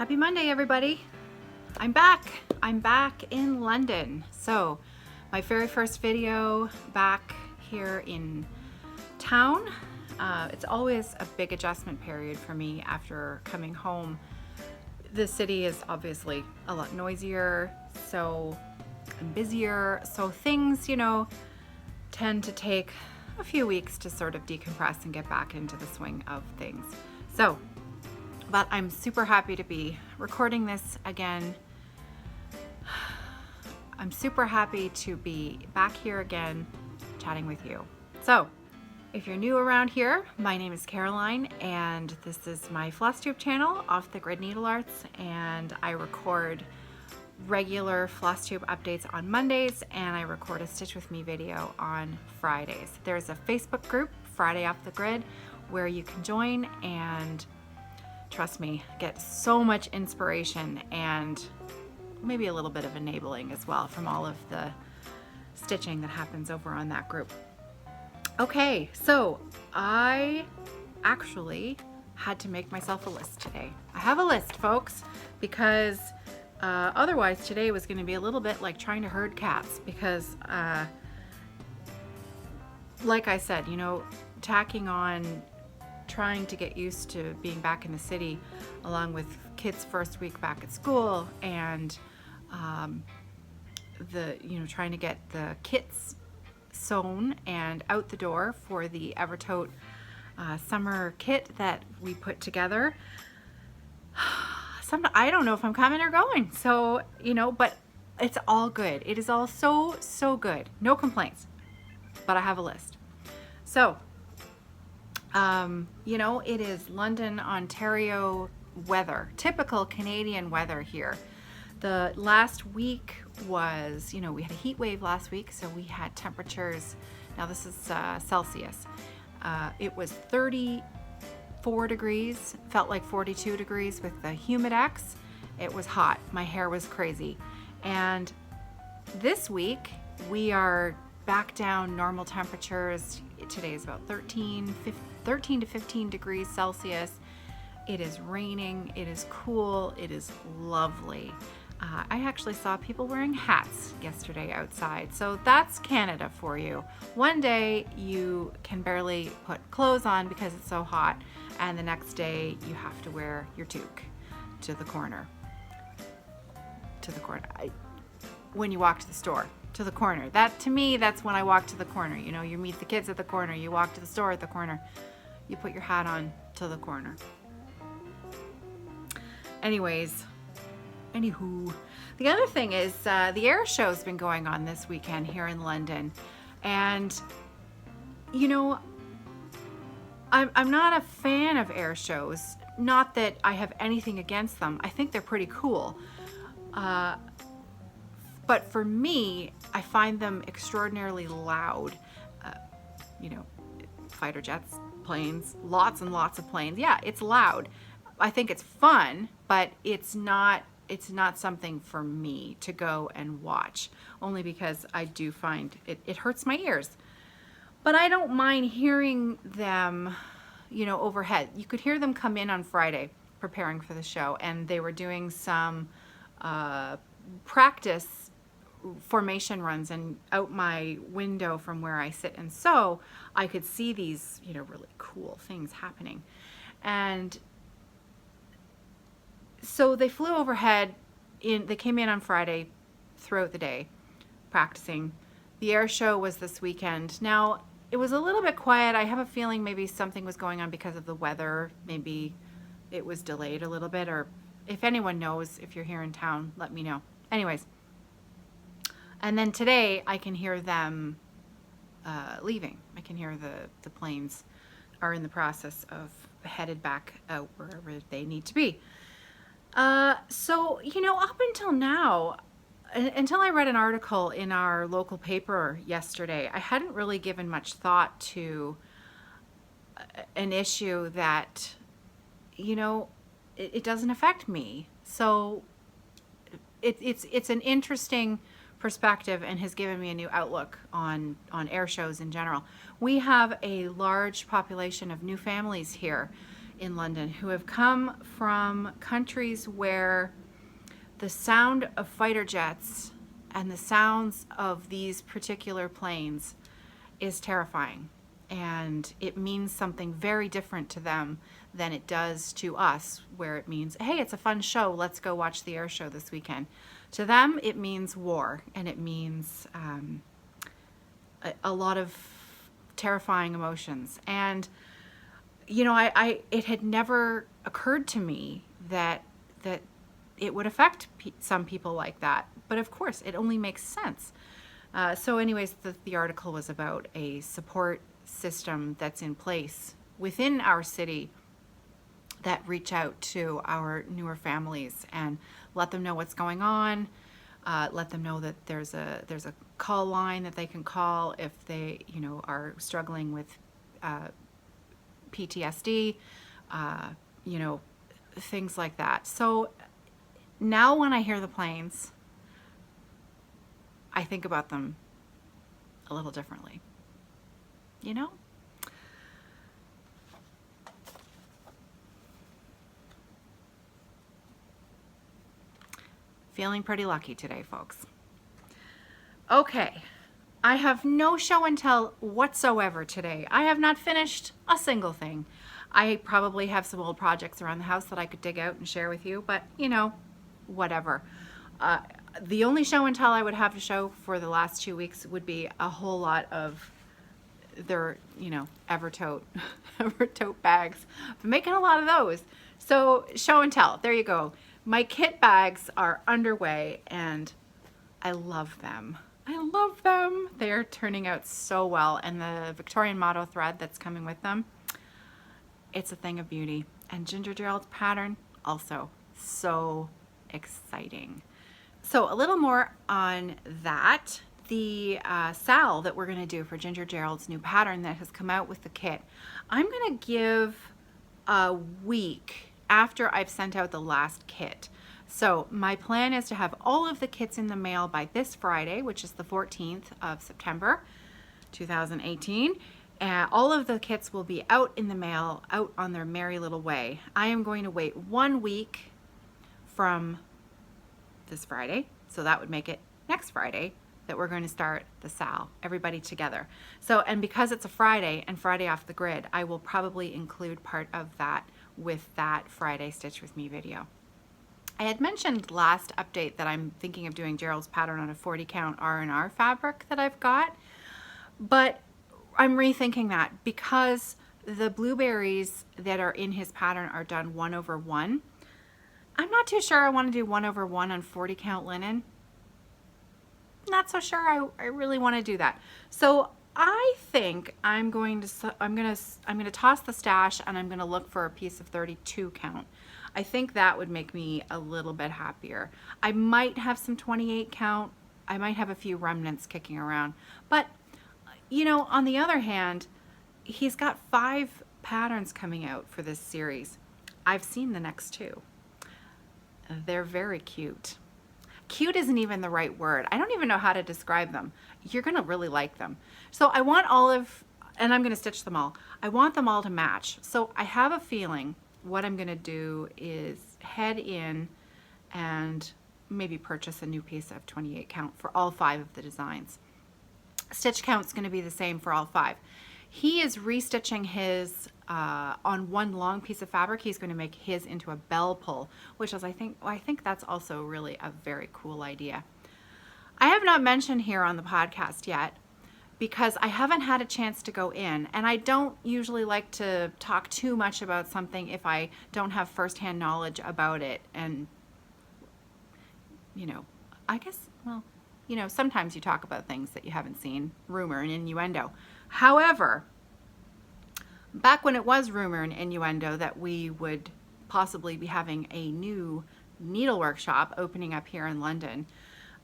Happy Monday, everybody. I'm back. I'm back in London. So my very first video back here in town. It's always a big adjustment period for me after coming home. The city is obviously a lot noisier, and busier. So things, tend to take a few weeks to sort of decompress and get back into the swing of things. But I'm super happy to be recording this again. I'm super happy to be back here again chatting with you. So if you're new around here, my name is Caroline and this is my Flosstube channel, Off the Grid Needlearts, and I record regular Flosstube updates on Mondays and I record a Stitch With Me video on Fridays. There's a Facebook group, Friday Off the Grid, where you can join and trust me, get so much inspiration and maybe a little bit of enabling as well from all of the stitching that happens over on that group. Okay, so I actually had to make myself a list today. I have a list, folks, because otherwise today was going to be a little bit like trying to herd cats because like I said, tacking on trying to get used to being back in the city along with kids' first week back at school and trying to get the kits sewn and out the door for the Evertote summer kit that we put together. I don't know if I'm coming or going, so but it's all good. It is all so good. No complaints, but I have a list. So it is London, Ontario weather, typical Canadian weather here. The last week was, we had a heat wave last week, so we had temperatures, now this is Celsius. It was 34 degrees, felt like 42 degrees with the Humidex. It was hot, my hair was crazy. And this week we are back down normal temperatures. Today is about 13 to 15 degrees Celsius. It is raining, it is cool, it is lovely. I actually saw people wearing hats yesterday outside, so that's Canada for you. One day you can barely put clothes on because it's so hot, and the next day you have to wear your toque to the corner. When you walk to the store, to the corner. That, to me, that's when I walk to the corner. You meet the kids at the corner, you walk to the store at the corner, you put your hat on to the corner. Anywho, the other thing is the Airshow's been going on this weekend here in London, and I'm not a fan of air shows. Not that I have anything against them. I think they're pretty cool. But for me, I find them extraordinarily loud. Fighter jets, planes, lots and lots of planes. Yeah, it's loud. I think it's fun, but it's not something for me to go and watch, only because I do find it hurts my ears. But I don't mind hearing them, overhead. You could hear them come in on Friday preparing for the show, and they were doing some practice formation runs, and out my window from where I sit and sew, I could see these, really cool things happening. And so they flew overhead, they came in on Friday throughout the day practicing. The air show was this weekend. Now, it was a little bit quiet. I have a feeling maybe something was going on because of the weather. Maybe it was delayed a little bit, or if anyone knows, if you're here in town, let me know. Anyways, and then today I can hear them leaving. I can hear the planes are in the process of headed back out wherever they need to be. So, up until now, until I read an article in our local paper yesterday, I hadn't really given much thought to an issue that, it doesn't affect me. So it's an interesting perspective and has given me a new outlook on air shows in general. We have a large population of new families here in London who have come from countries where the sound of fighter jets and the sounds of these particular planes is terrifying. And it means something very different to them than it does to us, where it means, hey, it's a fun show, let's go watch the air show this weekend. To them, it means war, and it means a lot of terrifying emotions. And, you know, it had never occurred to me that it would affect some people like that. But of course, it only makes sense. So anyways, the article was about a support system that's in place within our city that reach out to our newer families and let them know what's going on, let them know that there's a call line that they can call if they, you know, are struggling with PTSD, you know, things like that. So now when I hear the planes, I think about them a little differently. You know? Feeling pretty lucky today, folks. Okay, I have no show and tell whatsoever today. I have not finished a single thing. I probably have some old projects around the house that I could dig out and share with you, but you know, whatever. The only show and tell I would have to show for the last 2 weeks would be a whole lot of their, you know, Evertote bags. I'm making a lot of those. So show and tell, there you go. My kit bags are underway and I love them. I love them. They're turning out so well. And the Victorian motto thread that's coming with them, it's a thing of beauty. And Ginger Gerald's pattern, also so exciting. So a little more on that. The sal that we're going to do for Ginger Gerald's new pattern that has come out with the kit, I'm going to give a week after I've sent out the last kit. So my plan is to have all of the kits in the mail by this Friday, which is the 14th of September, 2018. All of the kits will be out in the mail, out on their merry little way. I am going to wait 1 week from this Friday, so that would make it next Friday that we're going to start the sal, everybody together. So, and because it's a Friday and Friday off the grid, I will probably include part of that with that Friday Stitch With Me video. I had mentioned last update that I'm thinking of doing Gerald's pattern on a 40 count R&R fabric that I've got, but I'm rethinking that because the blueberries that are in his pattern are done 1/1. I'm not too sure I want to do 1/1 on 40 count linen. Not so sure I really want to do that. So I think I'm going to toss the stash and I'm going to look for a piece of 32 count. I think that would make me a little bit happier. I might have some 28 count. I might have a few remnants kicking around. But, you know, on the other hand, he's got 5 patterns coming out for this series. I've seen the next 2. They're very cute. Cute isn't even the right word. I don't even know how to describe them. You're gonna really like them. So I want and I'm gonna stitch them all. I want them all to match. So I have a feeling what I'm gonna do is head in and maybe purchase a new piece of 28 count for all 5 of the designs. Stitch count's gonna be the same for all 5. He is restitching his on one long piece of fabric. He's going to make his into a bell pull, which is I think that's also really a very cool idea. I have not mentioned here on the podcast yet because I haven't had a chance to go in, and I don't usually like to talk too much about something if I don't have firsthand knowledge about it. And you know, I guess, well, you know, sometimes you talk about things that you haven't seen, rumor and innuendo. However, back when it was rumor and innuendo that we would possibly be having a new needlework shop opening up here in London,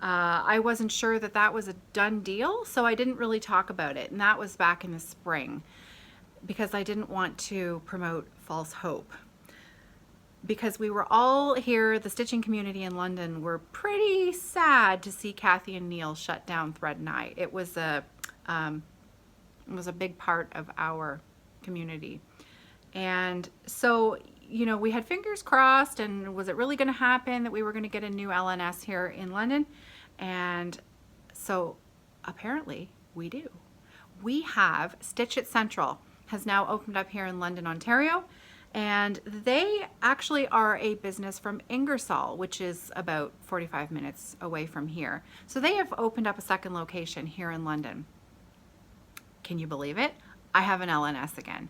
I wasn't sure that that was a done deal, so I didn't really talk about it. And that was back in the spring because I didn't want to promote false hope. Because we were all here, the stitching community in London, were pretty sad to see Kathy and Neil shut down Thread Night. It was a big part of our community, And so, you know, we had fingers crossed, and was it really going to happen that we were going to get a new LNS here in London? And so apparently we do. We have Stitch It Central has now opened up here in London, Ontario, and they actually are a business from Ingersoll, which is about 45 minutes away from here. So they have opened up a second location here in London. Can you believe it? I have an LNS again.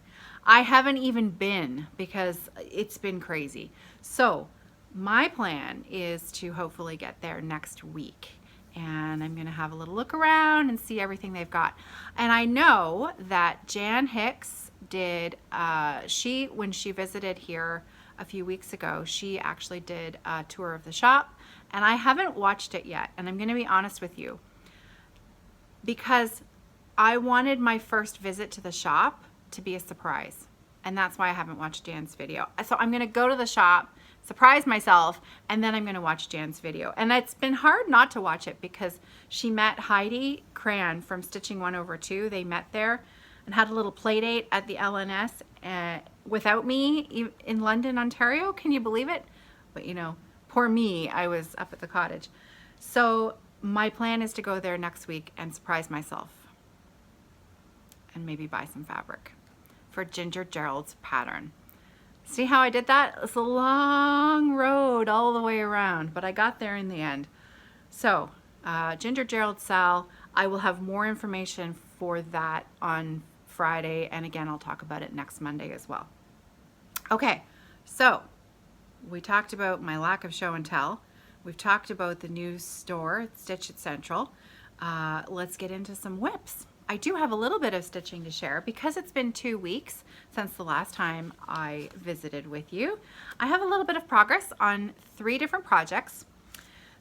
I haven't even been because it's been crazy. So my plan is to hopefully get there next week, and I'm gonna have a little look around and see everything they've got. And I know that Jan Hicks did, when she visited here a few weeks ago, she actually did a tour of the shop, and I haven't watched it yet. And I'm gonna be honest with you, because I wanted my first visit to the shop to be a surprise. And that's why I haven't watched Jan's video. So I'm gonna go to the shop, surprise myself, and then I'm gonna watch Jan's video. And it's been hard not to watch it because she met Heidi Cran from Stitching 1/2. They met there and had a little play date at the LNS without me in London, Ontario. Can you believe it? But you know, poor me, I was up at the cottage. So my plan is to go there next week and surprise myself, and maybe buy some fabric for Ginger Gerald's pattern. See how I did that? It's a long road all the way around, but I got there in the end. So Ginger Gerald Sal, I will have more information for that on Friday, and again I'll talk about it next Monday as well. Okay, so we talked about my lack of show and tell. We've talked about the new store, Stitch It Central. Let's get into some whips. I do have a little bit of stitching to share because it's been 2 weeks since the last time I visited with you. I have a little bit of progress on 3 different projects.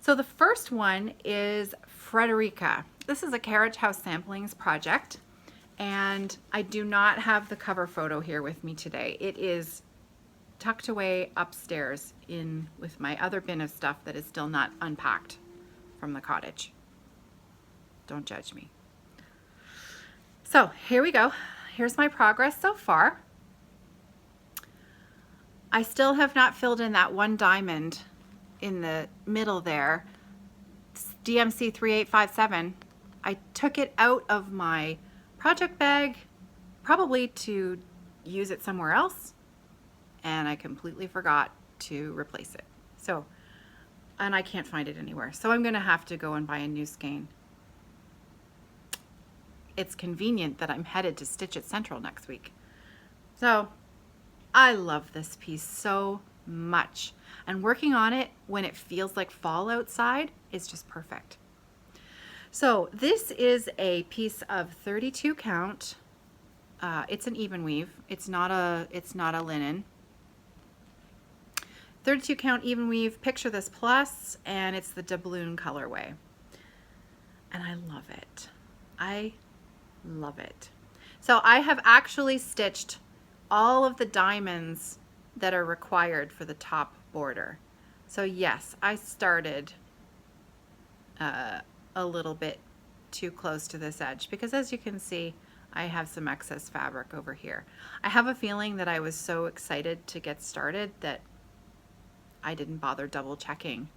So the first one is Frederika. This is a Carriage House Samplings project, and I do not have the cover photo here with me today. It is tucked away upstairs with my other bin of stuff that is still not unpacked from the cottage. Don't judge me. So here we go. Here's my progress so far. I still have not filled in that one diamond in the middle there. DMC 3857. I took it out of my project bag, probably to use it somewhere else, and I completely forgot to replace it. So, and I can't find it anywhere. So I'm gonna have to go and buy a new skein. It's convenient that I'm headed to Stitch It Central next week. So I love this piece so much, and working on it when it feels like fall outside is just perfect. So this is a piece of 32 count. It's an even weave. It's not a linen. 32 count even weave. Picture this plus, and it's the doubloon colorway. And I love it. I love it. So I have actually stitched all of the diamonds that are required for the top border. So yes, I started a little bit too close to this edge because, as you can see, I have some excess fabric over here. I have a feeling that I was so excited to get started that I didn't bother double checking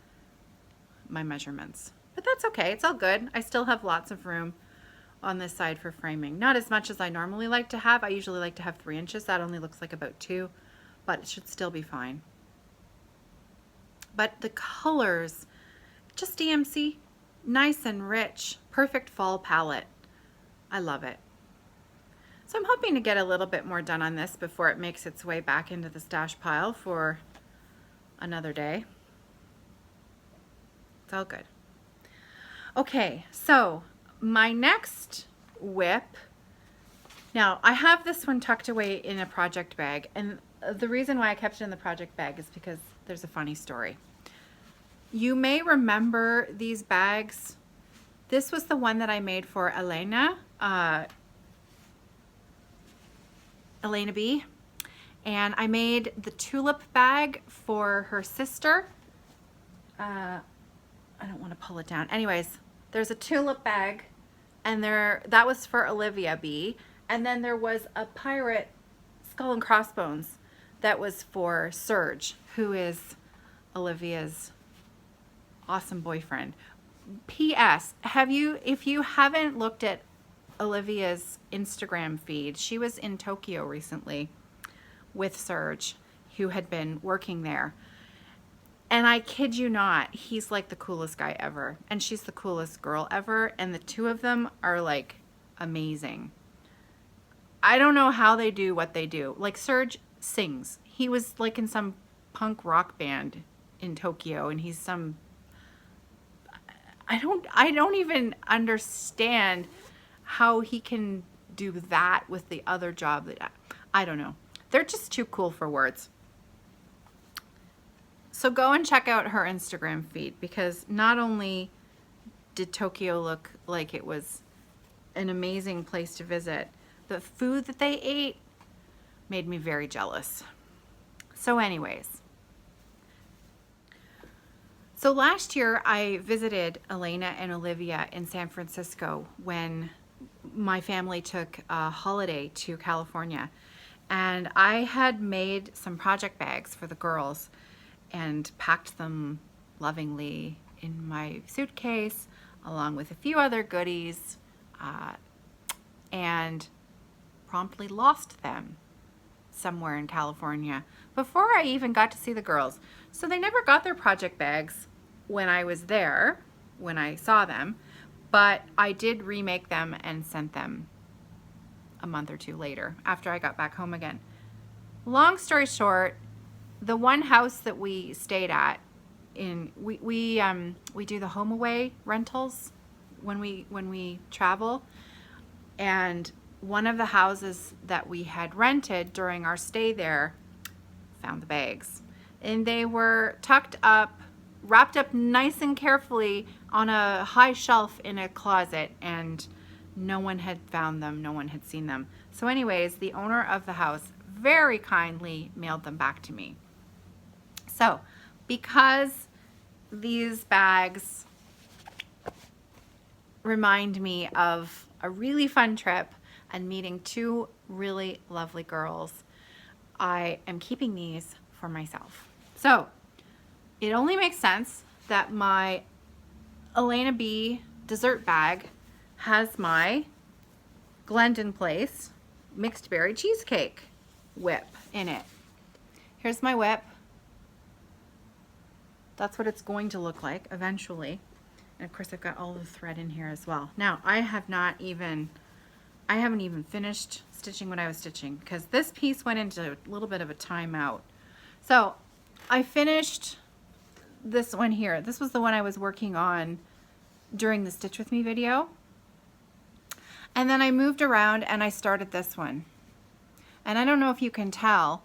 my measurements, but that's okay. It's all good. I still have lots of room on this side for framing. Not as much as I normally like to have. I usually like to have 3 inches. That only looks like about 2, but it should still be fine. But the colors, just DMC, nice and rich, perfect fall palette. I love it. So I'm hoping to get a little bit more done on this before it makes its way back into the stash pile for another day. It's all good. Okay, so my next whip, now I have this one tucked away in a project bag, and the reason why I kept it in the project bag is because there's a funny story. You may remember these bags. This was the one that I made for Elena B, and I made the tulip bag for her sister. I don't want to pull it down. Anyways, there's a tulip bag, and that was for Olivia B. And then there was a pirate skull and crossbones that was for Serge, who is Olivia's awesome boyfriend. P.S. If you haven't looked at Olivia's Instagram feed, she was in Tokyo recently with Serge, who had been working there. And I kid you not, he's like the coolest guy ever. And she's the coolest girl ever. And the two of them are like amazing. I don't know how they do what they do. Like Serge sings. He was like in some punk rock band in Tokyo, and he's some, I don't even understand how he can do that with the other job that I don't know. They're just too cool for words. So go and check out her Instagram feed, because not only did Tokyo look like it was an amazing place to visit, the food that they ate made me very jealous. So anyways, so last year I visited Elena and Olivia in San Francisco when my family took a holiday to California, and I had made some project bags for the girls and packed them lovingly in my suitcase along with a few other goodies, and promptly lost them somewhere in California before I even got to see the girls. So they never got their project bags when I was there, when I saw them, but I did remake them and sent them a month or two later after I got back home again. Long story short, the one house that we stayed at we do the home away rentals when we travel, and one of the houses that we had rented during our stay there found the bags, and they were tucked up, wrapped up nice and carefully on a high shelf in a closet, and no one had found them, no one had seen them. So anyways, the owner of the house very kindly mailed them back to me. So because these bags remind me of a really fun trip and meeting two really lovely girls, I am keeping these for myself. So it only makes sense that my Elena B dessert bag has my Glendon Place mixed berry cheesecake whip in it. Here's my whip. That's what it's going to look like eventually. And of course I've got all the thread in here as well. Now I haven't even finished stitching what I was stitching, because this piece went into a little bit of a timeout. So I finished this one here. This was the one I was working on during the Stitch With Me video. And then I moved around and I started this one. And I don't know if you can tell,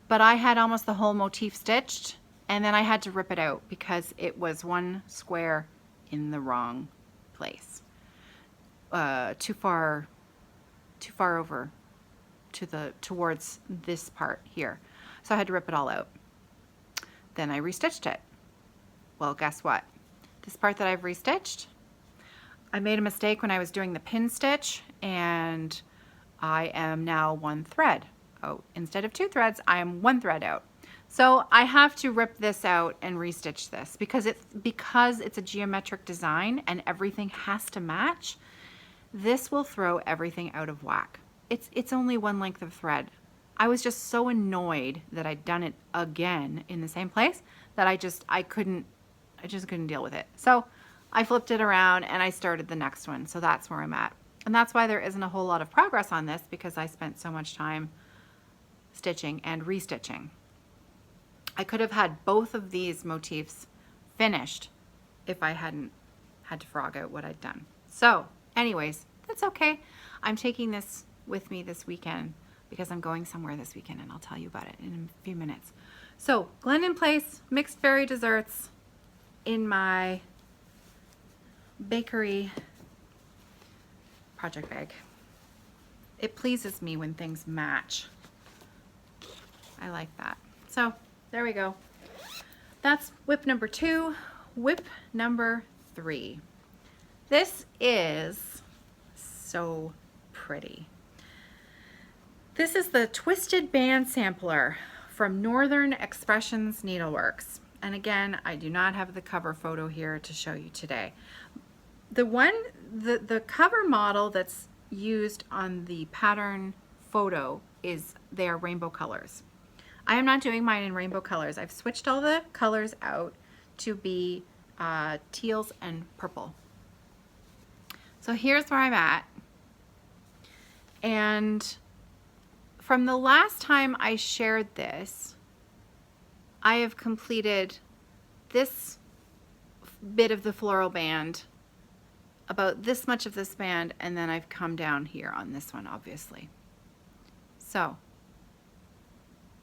but I had almost the whole motif stitched, and then I had to rip it out because it was one square in the wrong place. Too far over towards this part here. So I had to rip it all out. Then I restitched it. Well, guess what? This part that I've restitched, I made a mistake when I was doing the pin stitch, and I am now one thread out. Instead of two threads, I am one thread out. So I have to rip this out and restitch this because it's a geometric design and everything has to match. This will throw everything out of whack. It's only one length of thread. I was just so annoyed that I'd done it again in the same place that I just couldn't deal with it. So I flipped it around and I started the next one. So that's where I'm at. And that's why there isn't a whole lot of progress on this, because I spent so much time stitching and restitching. I could have had both of these motifs finished if I hadn't had to frog out what I'd done. So anyways, that's okay. I'm taking this with me this weekend because I'm going somewhere this weekend, and I'll tell you about it in a few minutes. So Glendon Place mixed berry desserts in my bakery project bag. It pleases me when things match. I like that. So there we go. That's whip number 2. Whip number 3. This is so pretty. This is the Twisted Band Sampler from Northern Expressions Needleworks. And again, I do not have the cover photo here to show you today. The cover model that's used on the pattern photo is they are rainbow colors. I am not doing mine in rainbow colors. I've switched all the colors out to be teals and purple. So here's where I'm at. And from the last time I shared this, I have completed this bit of the floral band, about this much of this band, and then I've come down here on this one, obviously. So,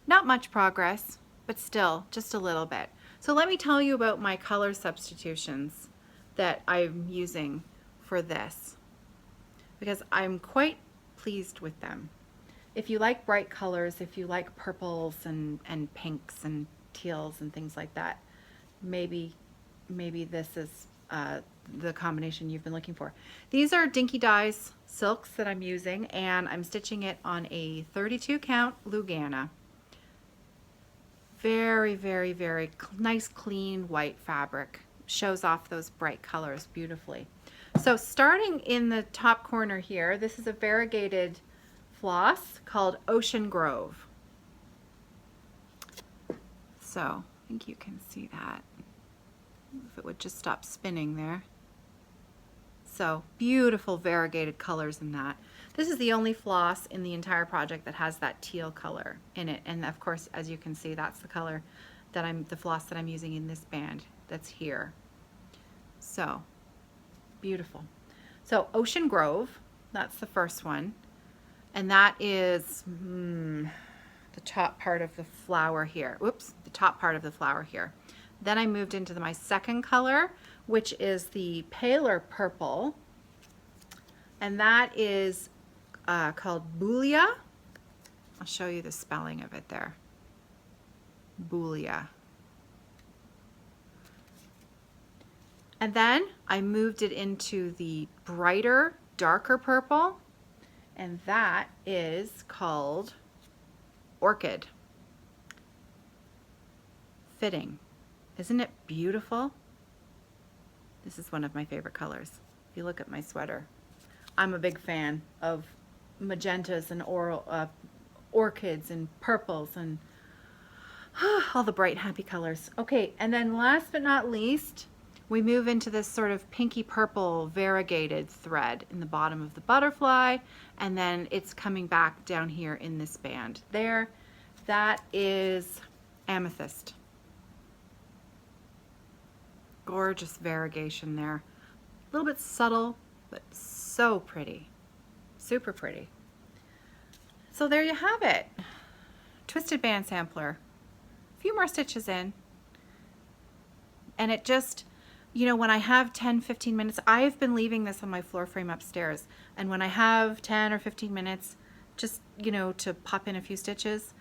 not much progress, but still, just a little bit. So let me tell you about my color substitutions that I'm using for this, because I'm quite pleased with them. If you like bright colors, if you like purples and pinks and teals and things like that, maybe this is the combination you've been looking for. These are Dinky Dyes silks that I'm using, and I'm stitching it on a 32 count Lugana. Very, very, very nice, clean white fabric. Shows off those bright colors beautifully. So starting in the top corner here, this is a variegated floss called Ocean Grove. So I think you can see that. If it would just stop spinning there. So beautiful variegated colors in that. This is the only floss in the entire project that has that teal color in it. And of course, as you can see, that's the color that the floss that I'm using in this band that's here. So beautiful. So Ocean Grove, that's the first one. And that is the top part of the flower here. Whoops, the top part of the flower here. Then I moved into my second color, which is the paler purple. And that is called Boulia. I'll show you the spelling of it there. Boulia. And then I moved it into the brighter, darker purple. And that is called Orchid. Fitting. Isn't it beautiful? This is one of my favorite colors. If you look at my sweater, I'm a big fan of magentas and orchids and purples and all the bright, happy colors. Okay, and then last but not least, we move into this sort of pinky purple variegated thread in the bottom of the butterfly, and then it's coming back down here in this band there. That is Amethyst. Gorgeous variegation there. A little bit subtle, but so pretty. Super pretty. So there you have it. Twisted Band Sampler. A few more stitches in. And it just, you know, when I have 10-15 minutes, I've been leaving this on my floor frame upstairs, and when I have 10 or 15 minutes just, you know, to pop in a few stitches,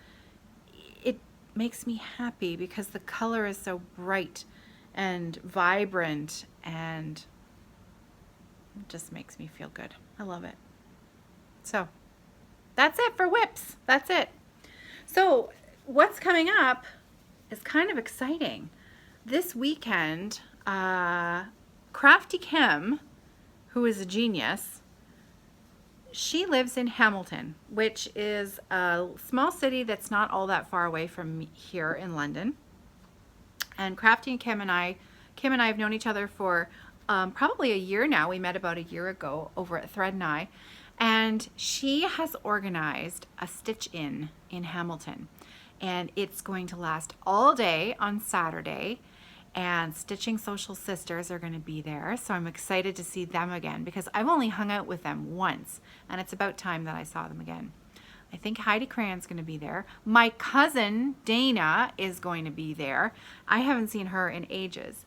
it makes me happy because the color is so bright and vibrant, and it just makes me feel good. I love it. So that's it for whips. That's it. So what's coming up is kind of exciting. This weekend, Crafty Kim, who is a genius, she lives in Hamilton, which is a small city that's not all that far away from here in London. And Crafty and Kim and I have known each other for probably a year now. We met about a year ago over at Thread and I. And she has organized a stitch-in Hamilton. And it's going to last all day on Saturday. And Stitching Social Sisters are going to be there. So I'm excited to see them again because I've only hung out with them once. And it's about time that I saw them again. I think Heidi Cran's going to be there. My cousin Dana is going to be there. I haven't seen her in ages.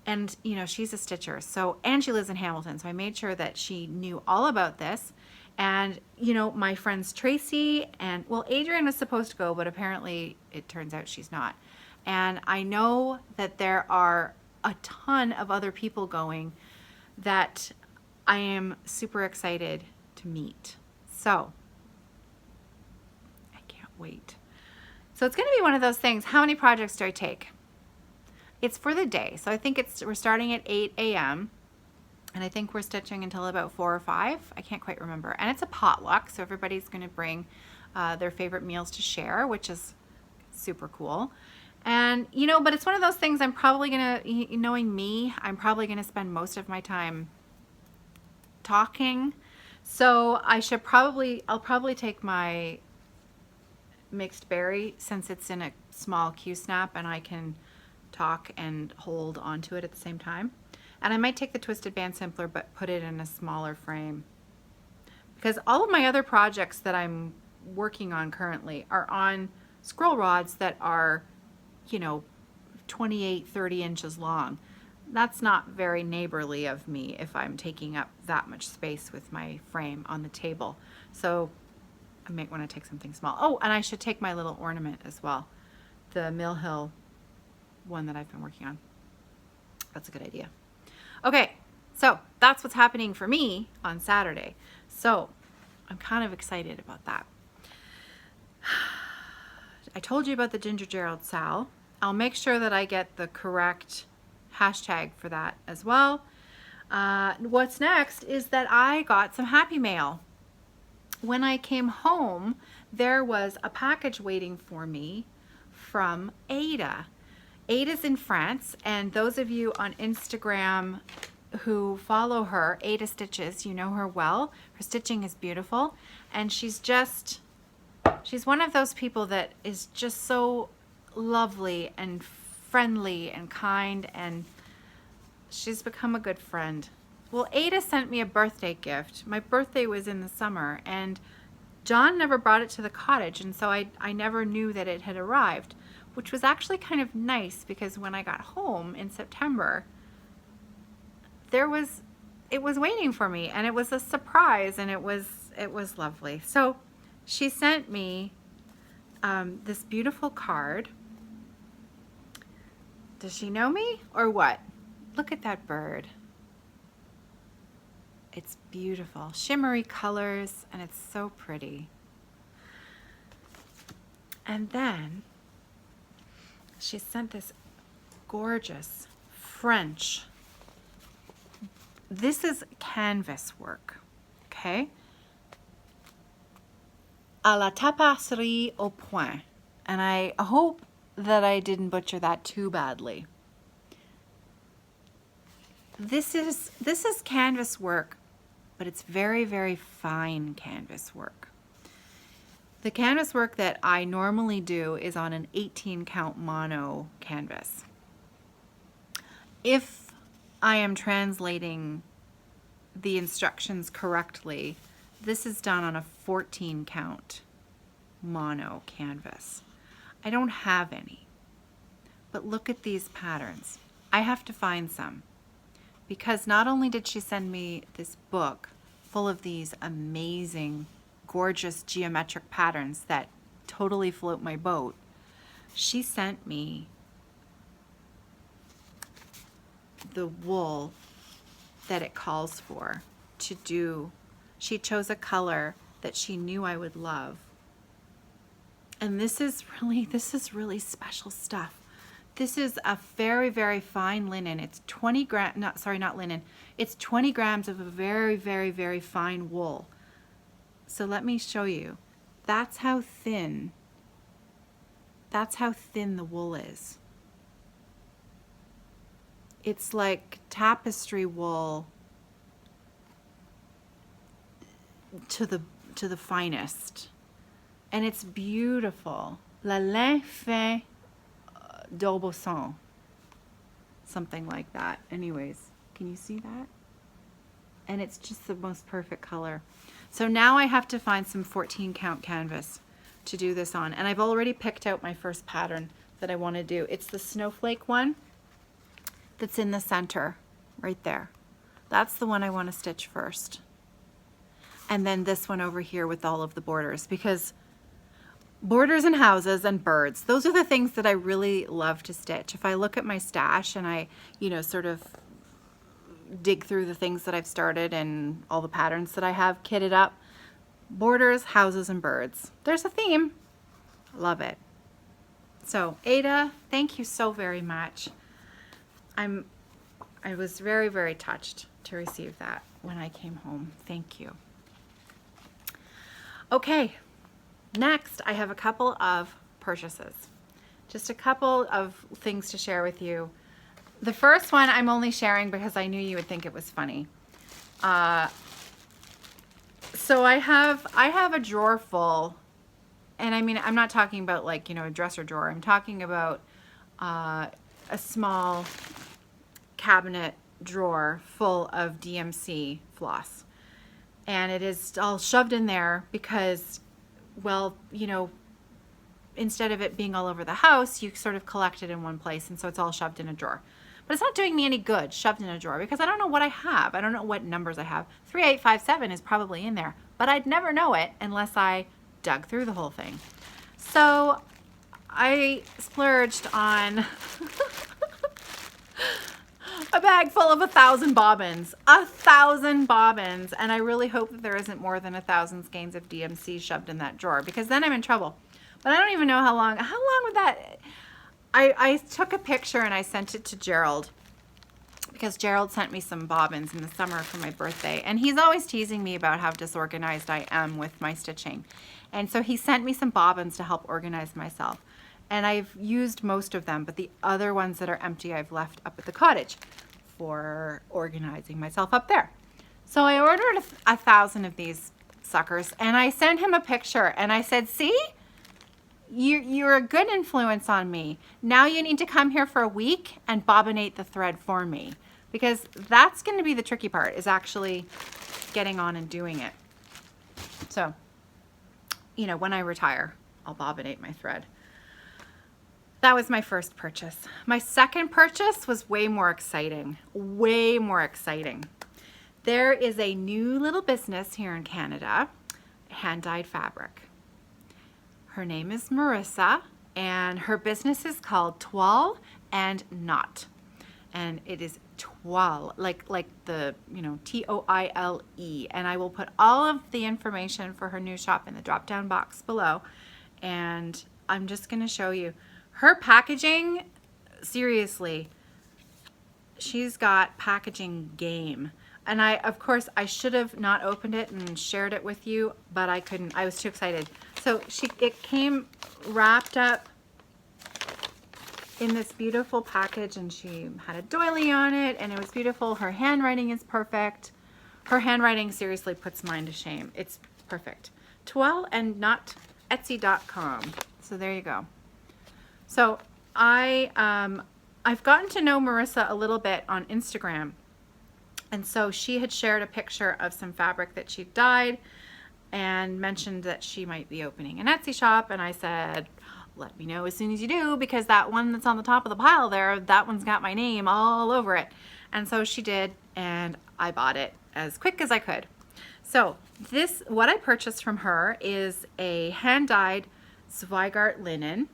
And, you know, she's a stitcher. So, and she lives in Hamilton. So I made sure that she knew all about this. And, you know, my friends Tracy and, well, Adrian was supposed to go, but apparently it turns out she's not. And I know that there are a ton of other people going that I am super excited to meet. So wait. So it's going to be one of those things. How many projects do I take? It's for the day. So I think we're starting at 8 a.m. and I think we're stitching until about 4 or 5. I can't quite remember. And it's a potluck, so everybody's going to bring their favorite meals to share, which is super cool. And, you know, but it's one of those things I'm probably going to, knowing me, I'm probably going to spend most of my time talking. So I'll probably take my mixed berry, since it's in a small Q-snap and I can talk and hold onto it at the same time. And I might take the twisted band simpler but put it in a smaller frame, because all of my other projects that I'm working on currently are on scroll rods that are, you know, 28, 30 inches long. That's not very neighborly of me if I'm taking up that much space with my frame on the table. So I might want to take something small. Oh, and I should take my little ornament as well, the Mill Hill one that I've been working on. That's a good idea. Okay, so that's what's happening for me on Saturday. So I'm kind of excited about that. I told you about the Ginger Gerald Sal. I'll make sure that I get the correct hashtag for that as well. What's next is that I got some happy mail. When I came home, there was a package waiting for me from Ada. Ada's in France, and those of you on Instagram who follow her, Ada Stitches, you know her well. Her stitching is beautiful, and she's one of those people that is just so lovely and friendly and kind, and she's become a good friend. Well, Ada sent me a birthday gift. My birthday was in the summer, and John never brought it to the cottage, and so I never knew that it had arrived, which was actually kind of nice, because when I got home in September, it was waiting for me, and it was a surprise, and it was lovely. So she sent me this beautiful card. Does she know me or what? Look at that bird. It's beautiful, shimmery colors, and it's so pretty. And then she sent this gorgeous French. This is canvas work, okay? À la tapisserie au point. And I hope that I didn't butcher that too badly. This is canvas work, but it's very, very fine canvas work. The canvas work that I normally do is on an 18 count mono canvas. If I am translating the instructions correctly, this is done on a 14 count mono canvas. I don't have any, but look at these patterns. I have to find some, because not only did she send me this book full of these amazing, gorgeous geometric patterns that totally float my boat, she sent me the wool that it calls for to do. She chose a color that she knew I would love. And this is really special stuff. This is a very, very fine linen. It's 20 grams, not linen. It's 20 grams of a very, very, very fine wool. So let me show you. That's how thin the wool is. It's like tapestry wool to the finest. And it's beautiful. La laine fin d'Aubusson. Something like that. Anyways, can you see that? And it's just the most perfect color. So now I have to find some 14 count canvas to do this on. And I've already picked out my first pattern that I want to do. It's the snowflake one that's in the center right there. That's the one I want to stitch first. And then this one over here with all of the borders, because borders and houses and birds, those are the things that I really love to stitch. If I look at my stash and I, sort of dig through the things that I've started and all the patterns that I have kitted up, borders, houses, and birds. There's a theme. Love it. So Ada, thank you so very much. I was very, very touched to receive that when I came home. Thank you. Okay, next I have a couple of purchases. Just a couple of things to share with you. The first one I'm only sharing because I knew you would think it was funny. So I have a drawer full, and I mean, I'm not talking about like, you know, a dresser drawer. I'm talking about a small cabinet drawer full of DMC floss. And it is all shoved in there because, well, you know, instead of it being all over the house, you sort of collect it in one place, and so it's all shoved in a drawer. But it's not doing me any good shoved in a drawer because I don't know what I have. I don't know what numbers I have. 3857 is probably in there, but I'd never know it unless I dug through the whole thing. So I splurged on a bag full of 1,000 bobbins. 1,000 bobbins. And I really hope that there isn't more than 1,000 skeins of DMC shoved in that drawer, because then I'm in trouble. But I don't even know how long would that... I took a picture and I sent it to Gerald, because Gerald sent me some bobbins in the summer for my birthday. And he's always teasing me about how disorganized I am with my stitching. And so he sent me some bobbins to help organize myself. And I've used most of them, but the other ones that are empty I've left up at the cottage for organizing myself up there. So I ordered 1,000 of these suckers, and I sent him a picture and I said, see? You're a good influence on me. Now you need to come here for a week and bobbinate the thread for me, because that's going to be the tricky part, is actually getting on and doing it. So, you know, when I retire, I'll bobbinate my thread. That was my first purchase. My second purchase was way more exciting. Way more exciting. There is a new little business here in Canada, hand-dyed fabric. Her name is Marissa, and her business is called Toile and Knot. And it is Toile, like the, you know, T-O-I-L-E. And I will put all of the information for her new shop in the drop-down box below. And I'm just going to show you. Her packaging, seriously, she's got packaging game. And of course, I should have not opened it and shared it with you, but I couldn't. I was too excited. So it came wrapped up in this beautiful package, and she had a doily on it, and it was beautiful. Her handwriting is perfect. Her handwriting seriously puts mine to shame. It's perfect. Toile and Knot, Etsy.com. So there you go. So I've gotten to know Marissa a little bit on Instagram. And so she had shared a picture of some fabric that she'd dyed and mentioned that she might be opening an Etsy shop. And I said, let me know as soon as you do, because that one that's on the top of the pile there, that one's got my name all over it. And so she did, and I bought it as quick as I could. So what I purchased from her is a hand-dyed Zweigart linen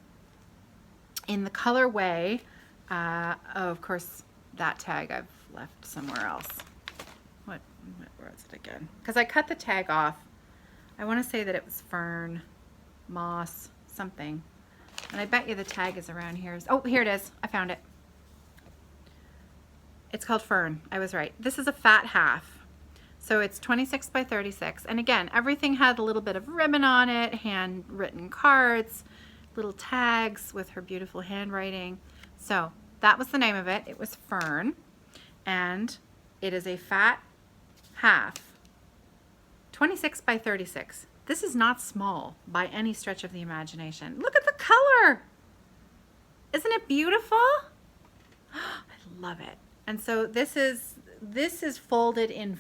in the colorway, of course, that tag I've left somewhere else. Where is it again? Because I cut the tag off. I want to say that it was fern, moss, something. And I bet you the tag is around here. Oh, here it is. I found it. It's called fern. I was right. This is a fat half. So it's 26 by 36. And again, everything had a little bit of ribbon on it, handwritten cards, little tags with her beautiful handwriting. So that was the name of it. It was fern. And it is a fat half, 26 by 36. This is not small by any stretch of the imagination. Look at the color. Isn't it beautiful? I love it. And so this is folded in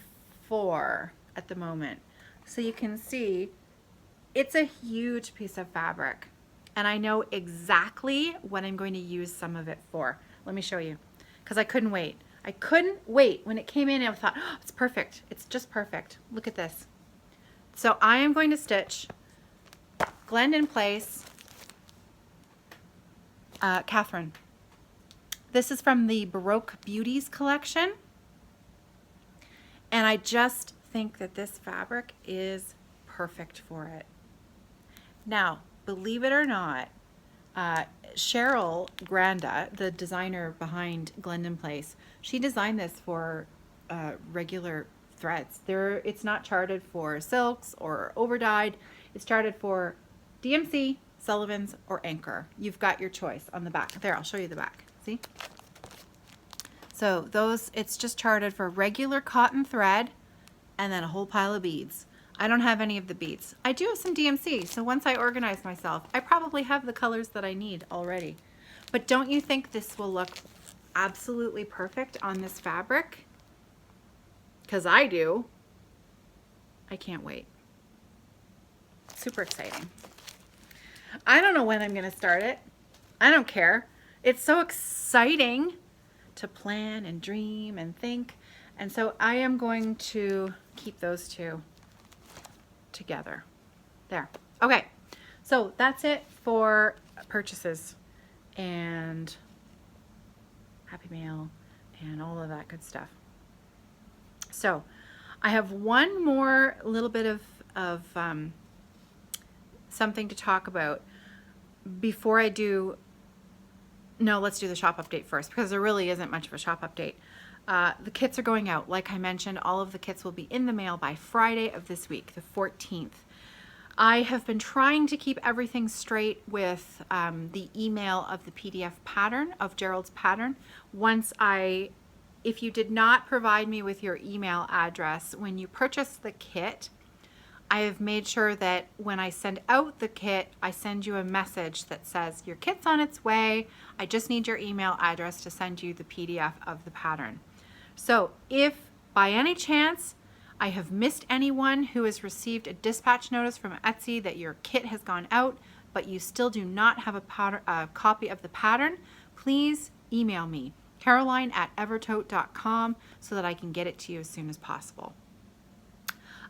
4 at the moment. So you can see it's a huge piece of fabric. And I know exactly what I'm going to use some of it for. Let me show you, because I couldn't wait. I couldn't wait. When it came in, I thought, oh, it's perfect. It's just perfect. Look at this. So I am going to stitch Glendon Place, Catherine. This is from the Baroque Beauties collection. And I just think that this fabric is perfect for it. Now, believe it or not, Cheryl Granda, the designer behind Glendon Place, she designed this for regular threads. It's not charted for silks or overdyed. It's charted for DMC, Sullivan's, or Anchor. You've got your choice on the back. There, I'll show you the back. See? So it's just charted for regular cotton thread and then a whole pile of beads. I don't have any of the beads. I do have some DMC, so once I organize myself, I probably have the colors that I need already. But don't you think this will look absolutely perfect on this fabric? Because I do. I can't wait. Super exciting. I don't know when I'm going to start it. I don't care. It's so exciting to plan and dream and think. And so I am going to keep those two together. There. Okay. So that's it for purchases and Happy Mail and all of that good stuff. So I have one more little bit of something to talk about before I do. No, let's do the shop update first, because there really isn't much of a shop update. The kits are going out. Like I mentioned, all of the kits will be in the mail by Friday of this week, the 14th. I have been trying to keep everything straight with the email of the PDF pattern of Gerald's pattern. If you did not provide me with your email address when you purchase the kit, I have made sure that when I send out the kit, I send you a message that says, your kit's on its way. I just need your email address to send you the PDF of the pattern. So if by any chance I have missed anyone who has received a dispatch notice from Etsy that your kit has gone out, but you still do not have a copy of the pattern, please email me, caroline@evertote.com, so that I can get it to you as soon as possible.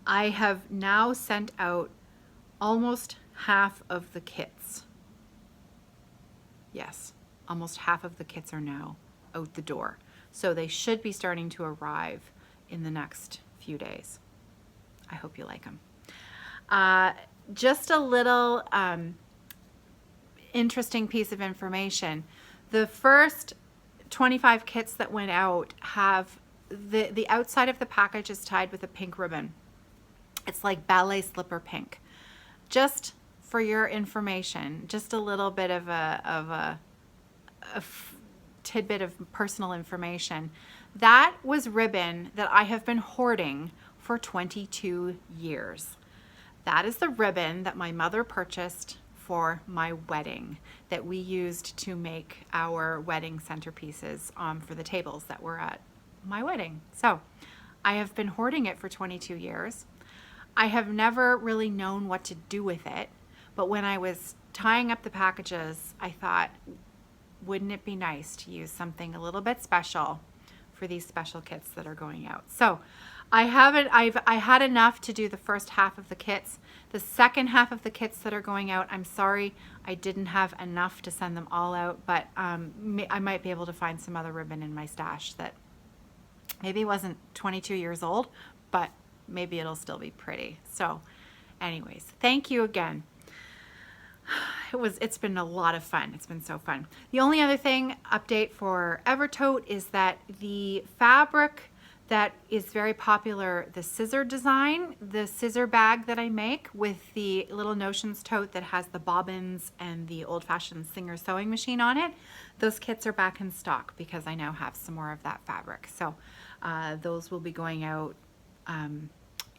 I have now sent out almost half of the kits. Yes, almost half of the kits are now out the door. So they should be starting to arrive in the next few days. I hope you like them. Just a little interesting piece of information. The first 25 kits that went out have the outside of the package is tied with a pink ribbon. It's like ballet slipper pink. Just for your information, just a little bit of a tidbit of personal information. That was ribbon that I have been hoarding for 22 years. That is the ribbon that my mother purchased for my wedding that we used to make our wedding centerpieces for the tables that were at my wedding. So I have been hoarding it for 22 years. I have never really known what to do with it, but when I was tying up the packages, I thought, wouldn't it be nice to use something a little bit special for these special kits that are going out? So I had enough to do the first half of the kits. The second half of the kits that are going out, I'm sorry, I didn't have enough to send them all out, but I might be able to find some other ribbon in my stash that maybe wasn't 22 years old, but maybe it'll still be pretty. So anyways, thank you again. It's been a lot of fun. It's been so fun. The only other update for Evertote is that the fabric that is very popular, the scissor design, the scissor bag that I make with the little Notions tote that has the bobbins and the old-fashioned Singer sewing machine on it, those kits are back in stock because I now have some more of that fabric. So those will be going out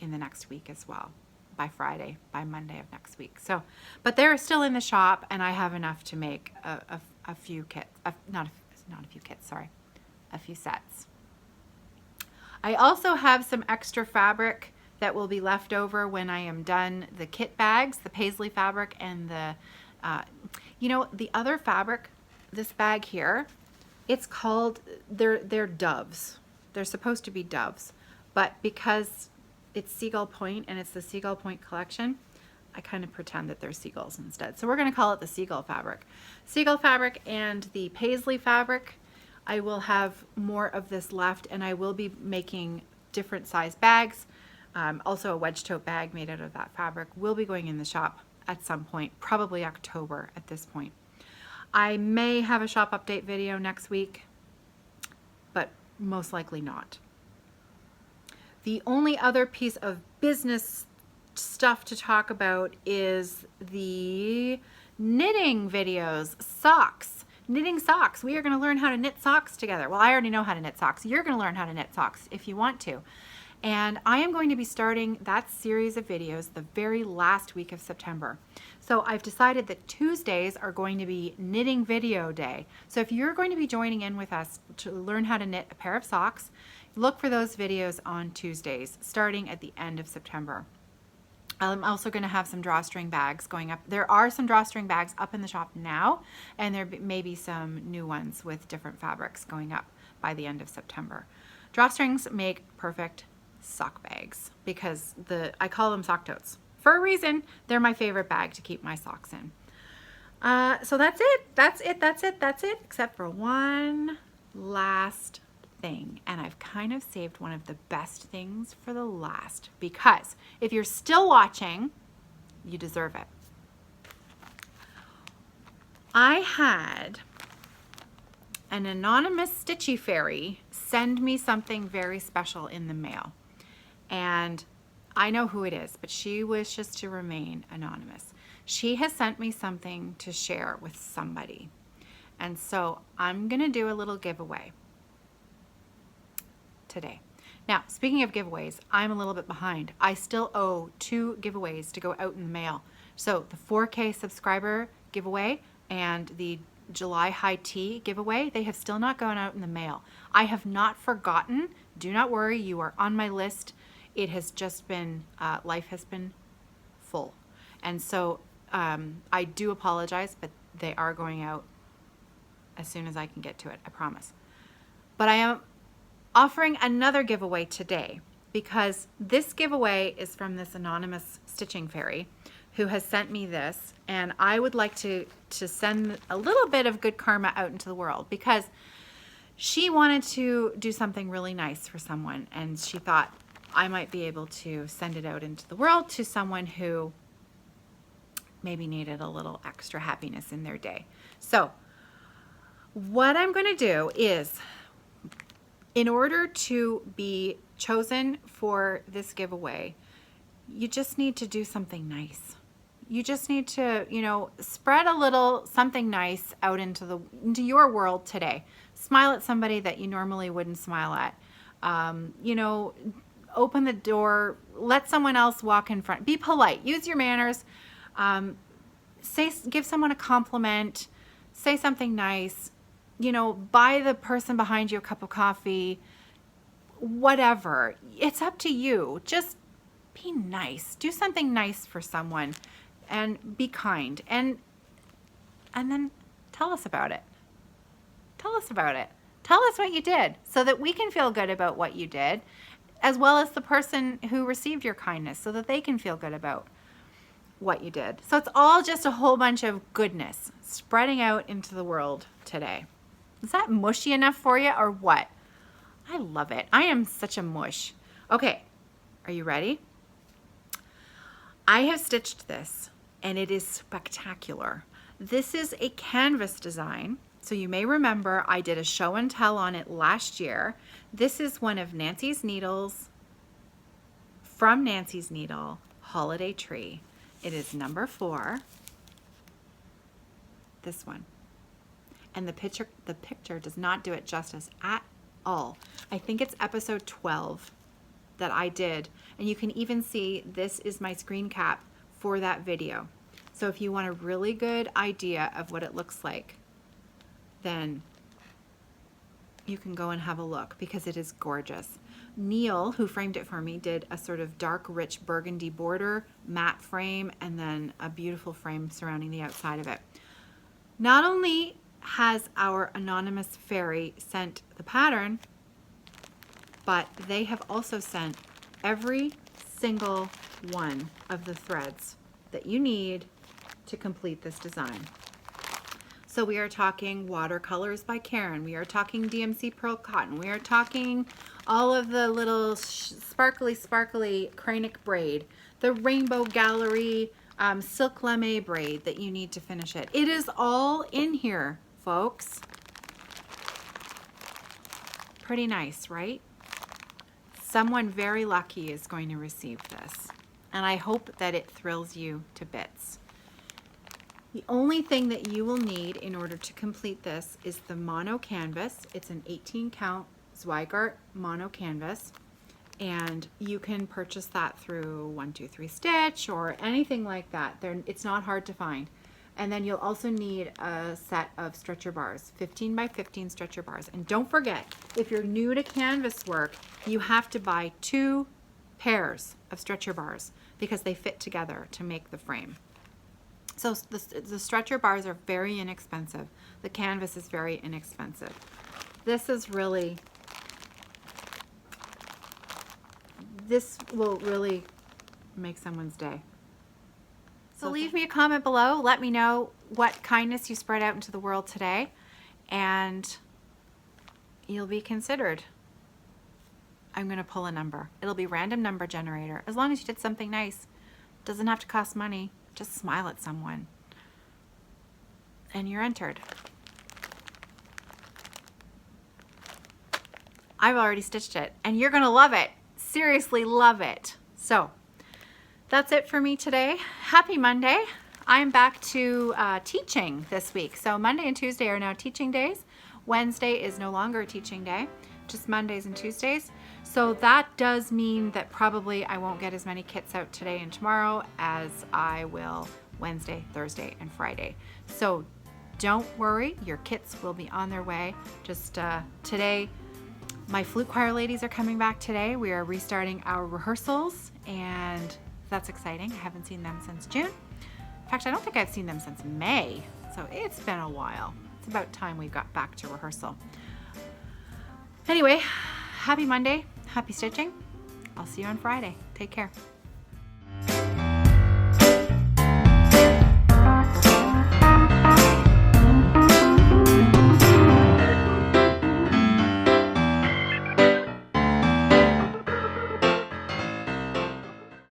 in the next week as well, by Friday, by Monday of next week. So, but they're still in the shop, and I have enough to make a few kits, not a few kits, sorry, a few sets. I also have some extra fabric that will be left over when I am done the kit bags, the paisley fabric and the, the other fabric, this bag here, it's called, they're doves. They're supposed to be doves, but because it's Seagull Point and it's the Seagull Point collection, I kind of pretend that they're seagulls instead. So we're going to call it the seagull fabric. Seagull fabric and the paisley fabric. I will have more of this left, and I will be making different size bags. Also a wedge tote bag made out of that fabric will be going in the shop at some point, probably October at this point. I may have a shop update video next week, but most likely not. The only other piece of business stuff to talk about is the knitting videos, socks, knitting socks. We are going to learn how to knit socks together. Well, I already know how to knit socks. You're going to learn how to knit socks if you want to. And I am going to be starting that series of videos the very last week of September. So I've decided that Tuesdays are going to be knitting video day. So if you're going to be joining in with us to learn how to knit a pair of socks, look for those videos on Tuesdays starting at the end of September. I'm also going to have some drawstring bags going up. There are some drawstring bags up in the shop now, and there may be some new ones with different fabrics going up by the end of September. Drawstrings make perfect sock bags because I call them sock totes for a reason. They're my favorite bag to keep my socks in. So that's it, except for one last thing, and I've kind of saved one of the best things for the last, because if you're still watching, you deserve it. I had an anonymous Stitchy Fairy send me something very special in the mail, and I know who it is, but she wishes to remain anonymous. She has sent me something to share with somebody, and so I'm gonna do a little giveaway today. Now, speaking of giveaways, I'm a little bit behind. I still owe 2 giveaways to go out in the mail. So the 4K subscriber giveaway and the July high tea giveaway, they have still not gone out in the mail. I have not forgotten. Do not worry, you are on my list. It has just been, life has been full. And so I do apologize, but they are going out as soon as I can get to it, I promise. But I am offering another giveaway today, because this giveaway is from this anonymous stitching fairy who has sent me this, and I would like to send a little bit of good karma out into the world, because she wanted to do something really nice for someone, and she thought I might be able to send it out into the world to someone who maybe needed a little extra happiness in their day. So what I'm going to do is, in order to be chosen for this giveaway, you just need to do something nice. You just need to, you know, spread a little something nice out into your world today. Smile at somebody that you normally wouldn't smile at. You know, open the door, let someone else walk in front. Be polite. Use your manners. Give someone a compliment. Say something nice. You know, buy the person behind you a cup of coffee, whatever. It's up to you. Just be nice. Do something nice for someone and be kind. And then tell us about it. Tell us about it. Tell us what you did so that we can feel good about what you did, as well as the person who received your kindness so that they can feel good about what you did. So it's all just a whole bunch of goodness spreading out into the world today. Is that mushy enough for you or what? I love it. I am such a mush. Okay, are you ready? I have stitched this, and it is spectacular. This is a canvas design. So you may remember I did a show and tell on it last year. This is one of Nancy's Needles, from Nancy's Needle, Holiday Tree. It is number 4, this one. And the picture does not do it justice at all. I think it's episode 12 that I did. And you can even see this is my screen cap for that video. So if you want a really good idea of what it looks like, then you can go and have a look, because it is gorgeous. Neil, who framed it for me, did a sort of dark, rich burgundy border, matte frame, and then a beautiful frame surrounding the outside of it. Not only has our anonymous fairy sent the pattern, but they have also sent every single one of the threads that you need to complete this design. So we are talking watercolors by Karen. We are talking DMC Pearl Cotton. We are talking all of the little sparkly Cranic braid, the Rainbow Gallery silk lame braid that you need to finish it. It is all in here, folks. Pretty nice, right? Someone very lucky is going to receive this, and I hope that it thrills you to bits. The only thing that you will need in order to complete this is the mono canvas. It's an 18 count Zweigart mono canvas, and you can purchase that through 1-2-3 Stitch or anything like that. It's not hard to find. And then you'll also need a set of stretcher bars, 15 by 15 stretcher bars. And don't forget, if you're new to canvas work, you have to buy 2 pairs of stretcher bars because they fit together to make the frame. So the stretcher bars are very inexpensive. The canvas is very inexpensive. This will really make someone's day. So leave me a comment below. Let me know what kindness you spread out into the world today, and you'll be considered. I'm gonna pull a number. It'll be random number generator. As long as you did something nice. Doesn't have to cost money. Just smile at someone. And you're entered. I've already stitched it, and you're gonna love it. Seriously love it. So that's it for me today. Happy Monday. I'm back to teaching this week. So Monday and Tuesday are now teaching days. Wednesday is no longer a teaching day, just Mondays and Tuesdays. So that does mean that probably I won't get as many kits out today and tomorrow as I will Wednesday, Thursday, and Friday. So don't worry, your kits will be on their way. Just today, my flute choir ladies are coming back today. We are restarting our rehearsals, and that's exciting. I haven't seen them since June. In fact, I don't think I've seen them since May, so it's been a while. It's about time we got back to rehearsal. Anyway, happy Monday, happy stitching. I'll see you on Friday. Take care.